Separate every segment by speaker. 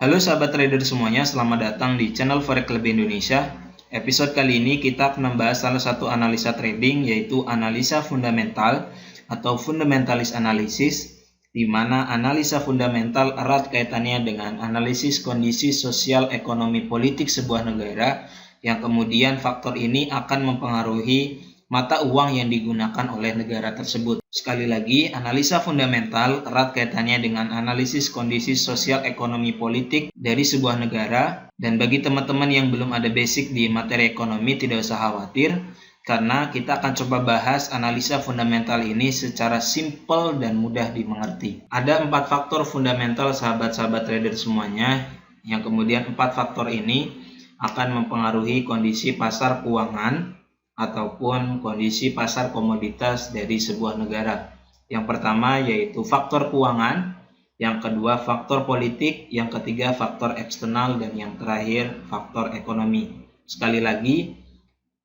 Speaker 1: Halo sahabat trader semuanya, selamat datang di channel Forex Lebih Indonesia. Episode kali ini kita akan membahas salah satu analisa trading, yaitu analisa fundamental atau fundamentalis analysis, di mana analisa fundamental erat kaitannya dengan analisis kondisi sosial, ekonomi, politik sebuah negara, yang kemudian faktor ini akan mempengaruhi mata uang yang digunakan oleh negara tersebut. Sekali lagi, analisa fundamental erat kaitannya dengan analisis kondisi sosial, ekonomi, politik dari sebuah negara. Dan bagi teman-teman yang belum ada basic di materi ekonomi, tidak usah khawatir, karena kita akan coba bahas analisa fundamental ini secara simple dan mudah dimengerti. Ada 4 faktor fundamental sahabat-sahabat trader semuanya, yang kemudian 4 faktor ini akan mempengaruhi kondisi pasar keuangan ataupun kondisi pasar komoditas dari sebuah negara. Yang pertama yaitu faktor keuangan, yang kedua faktor politik, yang ketiga faktor eksternal, dan yang terakhir faktor ekonomi. Sekali lagi,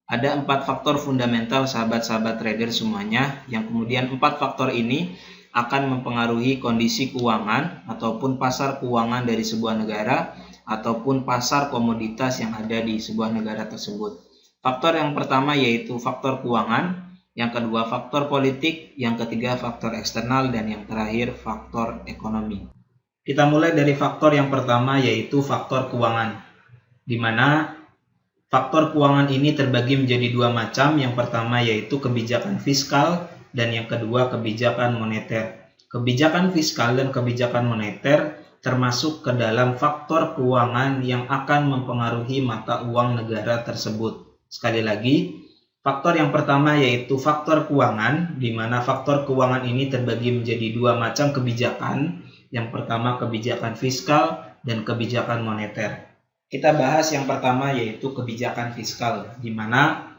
Speaker 1: ada 4 faktor fundamental sahabat-sahabat trader semuanya, yang kemudian 4 faktor ini akan mempengaruhi kondisi keuangan ataupun pasar keuangan dari sebuah negara ataupun pasar komoditas yang ada di sebuah negara tersebut. Faktor yang pertama yaitu faktor keuangan, yang kedua faktor politik, yang ketiga faktor eksternal, dan yang terakhir faktor ekonomi. Kita mulai dari faktor yang pertama yaitu faktor keuangan, di mana faktor keuangan ini terbagi menjadi 2 macam. Yang pertama yaitu kebijakan fiskal dan yang kedua kebijakan moneter. Kebijakan fiskal dan kebijakan moneter termasuk ke dalam faktor keuangan yang akan mempengaruhi mata uang negara tersebut. Sekali lagi, faktor yang pertama yaitu faktor keuangan, di mana faktor keuangan ini terbagi menjadi 2 macam kebijakan. Yang pertama kebijakan fiskal dan kebijakan moneter. Kita bahas yang pertama yaitu kebijakan fiskal, di mana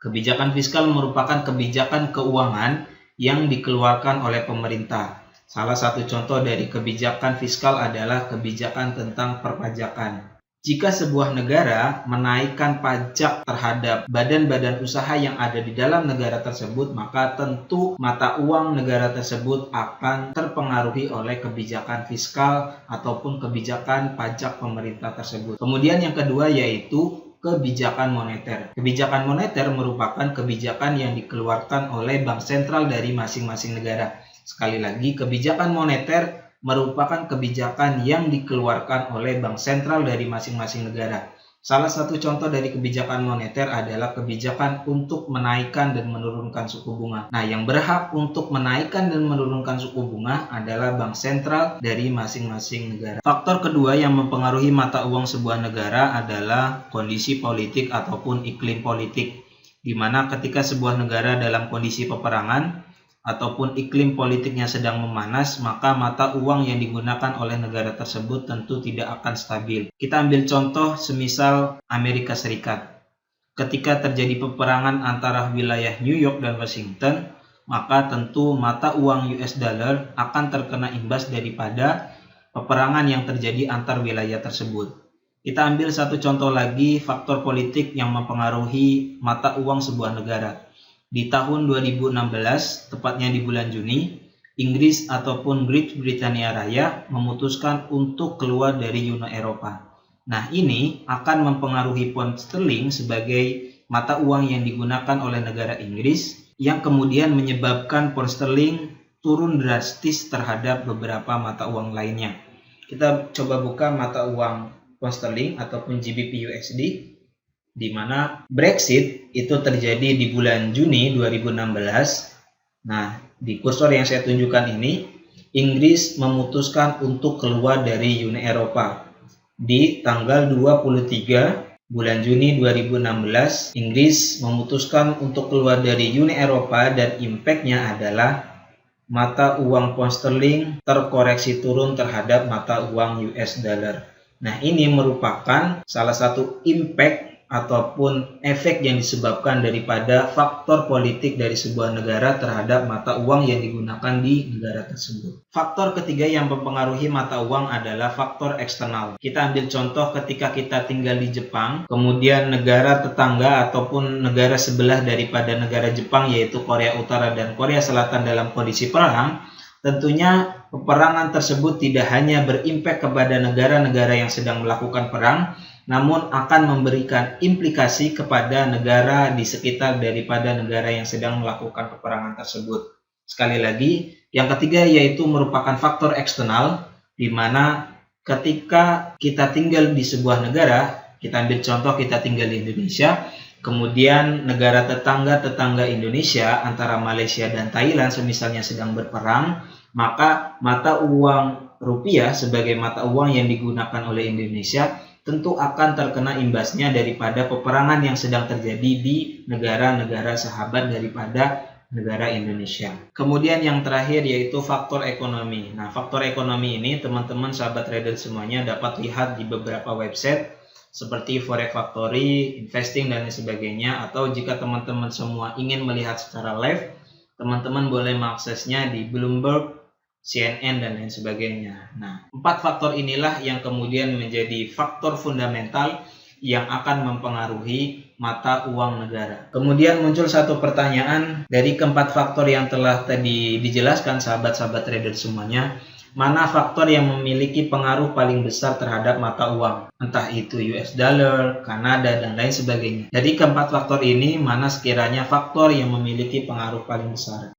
Speaker 1: kebijakan fiskal merupakan kebijakan keuangan yang dikeluarkan oleh pemerintah. Salah satu contoh dari kebijakan fiskal adalah kebijakan tentang perpajakan. Jika sebuah negara menaikkan pajak terhadap badan-badan usaha yang ada di dalam negara tersebut, maka tentu mata uang negara tersebut akan terpengaruhi oleh kebijakan fiskal ataupun kebijakan pajak pemerintah tersebut. Kemudian yang kedua yaitu kebijakan moneter. Kebijakan moneter merupakan kebijakan yang dikeluarkan oleh bank sentral dari masing-masing negara. Sekali lagi, kebijakan moneter merupakan kebijakan yang dikeluarkan oleh bank sentral dari masing-masing negara. Salah satu contoh dari kebijakan moneter adalah kebijakan untuk menaikkan dan menurunkan suku bunga. Nah, yang berhak untuk menaikkan dan menurunkan suku bunga adalah bank sentral dari masing-masing negara. Faktor kedua yang mempengaruhi mata uang sebuah negara adalah kondisi politik ataupun iklim politik, di mana ketika sebuah negara dalam kondisi peperangan ataupun iklim politiknya sedang memanas, maka mata uang yang digunakan oleh negara tersebut tentu tidak akan stabil. Kita ambil contoh semisal Amerika Serikat. Ketika terjadi peperangan antara wilayah New York dan Washington, maka tentu mata uang US dollar akan terkena imbas daripada peperangan yang terjadi antar wilayah tersebut. Kita ambil satu contoh lagi, faktor politik yang mempengaruhi mata uang sebuah negara. Di tahun 2016, tepatnya di bulan Juni, Inggris ataupun Great Britania Raya memutuskan untuk keluar dari Uni Eropa. Nah, ini akan mempengaruhi pound sterling sebagai mata uang yang digunakan oleh negara Inggris, yang kemudian menyebabkan pound sterling turun drastis terhadap beberapa mata uang lainnya. Kita coba buka mata uang pound sterling ataupun GBP USD, di mana Brexit itu terjadi di bulan Juni 2016. Nah, di kursor yang saya tunjukkan ini, Inggris memutuskan untuk keluar dari Uni Eropa. Di tanggal 23 bulan Juni 2016, Inggris memutuskan untuk keluar dari Uni Eropa, dan impact-nya adalah mata uang pound sterling terkoreksi turun terhadap mata uang US dollar. Nah, ini merupakan salah satu impact ataupun efek yang disebabkan daripada faktor politik dari sebuah negara terhadap mata uang yang digunakan di negara tersebut. Faktor ketiga yang mempengaruhi mata uang adalah faktor eksternal. Kita ambil contoh ketika kita tinggal di Jepang, kemudian negara tetangga ataupun negara sebelah daripada negara Jepang yaitu Korea Utara dan Korea Selatan dalam kondisi perang, Tentunya peperangan tersebut tidak hanya berimpak kepada negara-negara yang sedang melakukan perang, namun akan memberikan implikasi kepada negara di sekitar daripada negara yang sedang melakukan peperangan tersebut. Sekali lagi, yang ketiga yaitu merupakan faktor eksternal, di mana ketika kita tinggal di sebuah negara, kita ambil contoh kita tinggal di Indonesia, kemudian negara tetangga Indonesia antara Malaysia dan Thailand semisalnya sedang berperang, maka mata uang rupiah sebagai mata uang yang digunakan oleh Indonesia tentu akan terkena imbasnya daripada peperangan yang sedang terjadi di negara-negara sahabat daripada negara Indonesia. Kemudian yang terakhir yaitu faktor ekonomi. Nah, faktor ekonomi ini teman-teman sahabat trader semuanya dapat lihat di beberapa website seperti Forex Factory, Investing, dan lain sebagainya. Atau jika teman-teman semua ingin melihat secara live, teman-teman boleh mengaksesnya di Bloomberg, CNN, dan lain sebagainya. Nah, 4 faktor inilah yang kemudian menjadi faktor fundamental yang akan mempengaruhi mata uang negara. Kemudian muncul satu pertanyaan dari keempat faktor yang telah tadi dijelaskan sahabat-sahabat trader semuanya, mana faktor yang memiliki pengaruh paling besar terhadap mata uang? Entah itu US dollar, Kanada, dan lain sebagainya. Jadi keempat faktor ini mana sekiranya faktor yang memiliki pengaruh paling besar?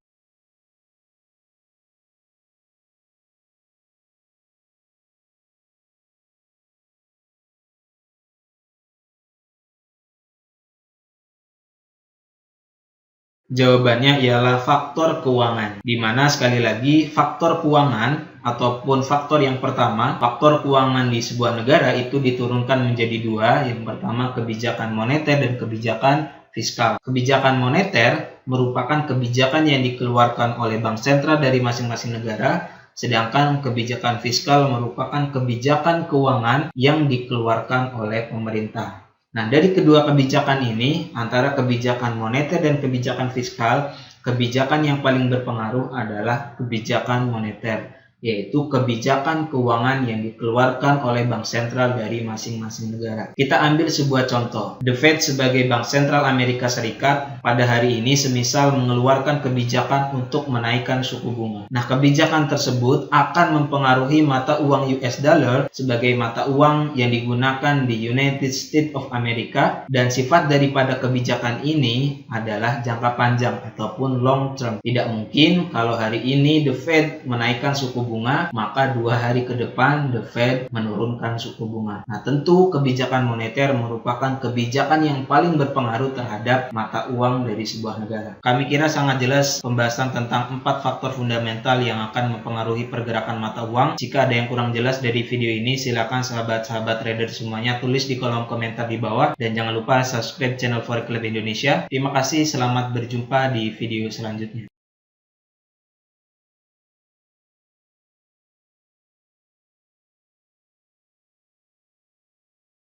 Speaker 1: Jawabannya ialah faktor keuangan, di mana sekali lagi faktor keuangan ataupun faktor yang pertama, faktor keuangan di sebuah negara itu diturunkan menjadi 2. Yang pertama kebijakan moneter dan kebijakan fiskal. Kebijakan moneter merupakan kebijakan yang dikeluarkan oleh bank sentral dari masing-masing negara, sedangkan kebijakan fiskal merupakan kebijakan keuangan yang dikeluarkan oleh pemerintah. Nah, dari kedua kebijakan ini, antara kebijakan moneter dan kebijakan fiskal, kebijakan yang paling berpengaruh adalah kebijakan moneter, yaitu kebijakan keuangan yang dikeluarkan oleh bank sentral dari masing-masing negara. Kita ambil sebuah contoh. The Fed sebagai bank sentral Amerika Serikat pada hari ini semisal mengeluarkan kebijakan untuk menaikkan suku bunga. Nah, kebijakan tersebut akan mempengaruhi mata uang US dollar sebagai mata uang yang digunakan di United States of America, dan sifat daripada kebijakan ini adalah jangka panjang ataupun long term. Tidak mungkin kalau hari ini The Fed menaikkan suku bunga, maka 2 hari ke depan The Fed menurunkan suku bunga. Nah, tentu kebijakan moneter merupakan kebijakan yang paling berpengaruh terhadap mata uang dari sebuah negara. Kami kira sangat jelas pembahasan tentang 4 faktor fundamental yang akan mempengaruhi pergerakan mata uang. Jika ada yang kurang jelas dari video ini, silakan sahabat-sahabat trader semuanya tulis di kolom komentar di bawah, dan jangan lupa subscribe channel Forex Club Indonesia. Terima kasih, selamat berjumpa di video selanjutnya.